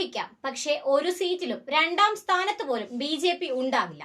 മോഹിക്കാം, പക്ഷേ ഒരു സീറ്റിലും രണ്ടാം സ്ഥാനത്ത് പോലും BJP ഉണ്ടാവില്ല.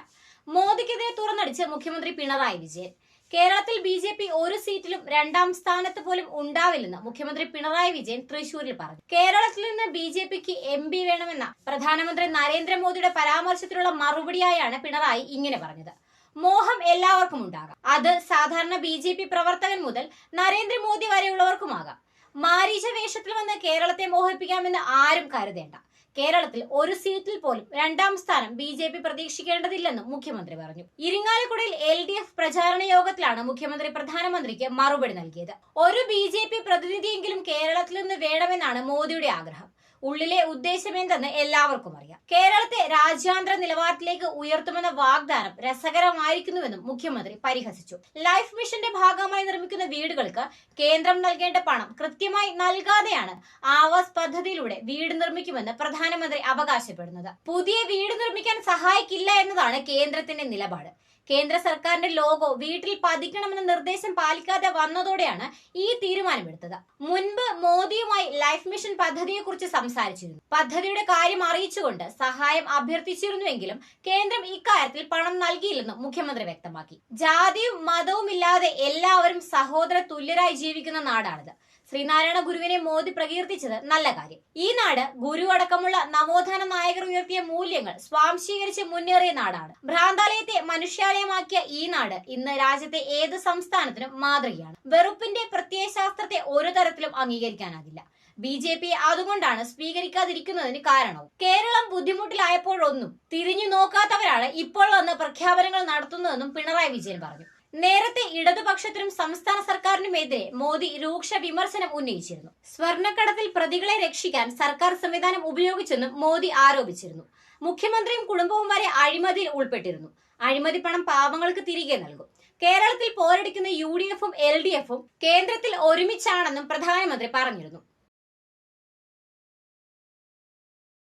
മോദിക്കെതിരെ തുറന്നടിച്ച് മുഖ്യമന്ത്രി പിണറായി വിജയൻ. കേരളത്തിൽ BJP ഒരു സീറ്റിലും രണ്ടാം സ്ഥാനത്ത് പോലും ഉണ്ടാവില്ലെന്ന് മുഖ്യമന്ത്രി പിണറായി വിജയൻ തൃശൂരിൽ പറഞ്ഞു. കേരളത്തിൽ നിന്ന് BJPക്ക് MP വേണമെന്ന പ്രധാനമന്ത്രി നരേന്ദ്രമോദിയുടെ പരാമർശത്തിലുള്ള മറുപടിയായാണ് പിണറായി ഇങ്ങനെ പറഞ്ഞത്. മോഹം എല്ലാവർക്കും ഉണ്ടാകാം. അത് സാധാരണ BJP പ്രവർത്തകൻ മുതൽ നരേന്ദ്രമോദി വരെയുള്ളവർക്കുമാകാം. മാരീച വേഷത്തിൽ വന്ന് കേരളത്തെ മോഹിപ്പിക്കാമെന്ന് ആരും കരുതേണ്ട. കേരളത്തിൽ ഒരു സീറ്റിൽ പോലും രണ്ടാം സ്ഥാനം BJP പ്രതീക്ഷിക്കേണ്ടതില്ലെന്നും മുഖ്യമന്ത്രി പറഞ്ഞു. ഇരിങ്ങാലക്കുടയിൽ LDF പ്രചാരണ യോഗത്തിലാണ് മുഖ്യമന്ത്രി പ്രധാനമന്ത്രിക്ക് മറുപടി നൽകിയത്. ഒരു BJP പ്രതിനിധിയെങ്കിലും കേരളത്തിൽ നിന്ന് വേണമെന്നാണ് മോദിയുടെ ആഗ്രഹം. ഉള്ളിലെ ഉദ്ദേശമെന്തെന്ന് എല്ലാവർക്കും അറിയാം. കേരളത്തെ രാജ്യാന്തര നിലവാരത്തിലേക്ക് ഉയർത്തുമെന്ന വാഗ്ദാനം രസകരമായിരിക്കുന്നുവെന്നും മുഖ്യമന്ത്രി പരിഹസിച്ചു. ലൈഫ് മിഷന്റെ ഭാഗമായി നിർമ്മിക്കുന്ന വീടുകൾക്ക് കേന്ദ്രം നൽകേണ്ട പണം കൃത്യമായി നൽകാതെയാണ് ആവാസ് പദ്ധതിയിലൂടെ വീട് നിർമ്മിക്കുമെന്ന് പ്രധാനമന്ത്രി അവകാശപ്പെടുന്നത്. പുതിയ വീട് നിർമ്മിക്കാൻ സഹായിക്കില്ല എന്നതാണ് കേന്ദ്രത്തിന്റെ നിലപാട്. കേന്ദ്ര സർക്കാരിന്റെ ലോഗോ വീട്ടിൽ പതിക്കണമെന്ന നിർദ്ദേശം പാലിക്കാതെ വന്നതോടെയാണ് ഈ തീരുമാനമെടുത്തത്. മുൻപ് മോദിയുമായി ലൈഫ് മിഷൻ പദ്ധതിയെക്കുറിച്ച് സംസാരിച്ചിരുന്നു. പദ്ധതിയുടെ കാര്യം അറിയിച്ചുകൊണ്ട് സഹായം അഭ്യർത്ഥിച്ചിരുന്നുവെങ്കിലും കേന്ദ്രം ഇക്കാര്യത്തിൽ പണം നൽകിയില്ലെന്നും മുഖ്യമന്ത്രി വ്യക്തമാക്കി. ജാതിയും മതവും ഇല്ലാതെ എല്ലാവരും സഹോദര തുല്യരായി ജീവിക്കുന്ന നാടാണിത്. ശ്രീനാരായണ ഗുരുവിനെ മോദി പ്രകീർത്തിച്ചത് നല്ല കാര്യം. ഈ നാട് ഗുരു അടക്കമുള്ള നവോത്ഥാന നായകർ ഉയർത്തിയ മൂല്യങ്ങൾ സ്വാംശീകരിച്ച് മുന്നേറിയ നാടാണ്. ഭ്രാന്താലയത്തെ മനുഷ്യാലയമാക്കിയ ഈ നാട് ഇന്ന് രാജ്യത്തെ ഏത് സംസ്ഥാനത്തിനും മാതൃകയാണ്. വെറുപ്പിന്റെ പ്രത്യയശാസ്ത്രത്തെ ഒരു തരത്തിലും അംഗീകരിക്കാനാകില്ല. BJP അതുകൊണ്ടാണ് സ്വീകരിക്കാതിരിക്കുന്നതിന് കാരണവും. കേരളം ബുദ്ധിമുട്ടിലായപ്പോഴൊന്നും തിരിഞ്ഞു നോക്കാത്തവരാണ് ഇപ്പോൾ വന്ന് പ്രഖ്യാപനങ്ങൾ നടത്തുന്നതെന്നും പിണറായി വിജയൻ പറഞ്ഞു. നേരത്തെ ഇടതുപക്ഷത്തിനും സംസ്ഥാന സർക്കാരിനുമെതിരെ മോദി രൂക്ഷ വിമർശനം ഉന്നയിച്ചിരുന്നു. സ്വർണ്ണക്കടത്തിൽ പ്രതികളെ രക്ഷിക്കാൻ സർക്കാർ സംവിധാനം ഉപയോഗിച്ചെന്നും മോദി ആരോപിച്ചിരുന്നു. മുഖ്യമന്ത്രിയും കുടുംബവും വരെ അഴിമതിയിൽ ഉൾപ്പെട്ടിരുന്നു. അഴിമതി പണം പാവങ്ങൾക്ക് തിരികെ നൽകും. കേരളത്തിൽ പോരടിക്കുന്ന UDF-ഉം LDF-ഉം കേന്ദ്രത്തിൽ ഒരുമിച്ചാണെന്നും പ്രധാനമന്ത്രി പറഞ്ഞിരുന്നു.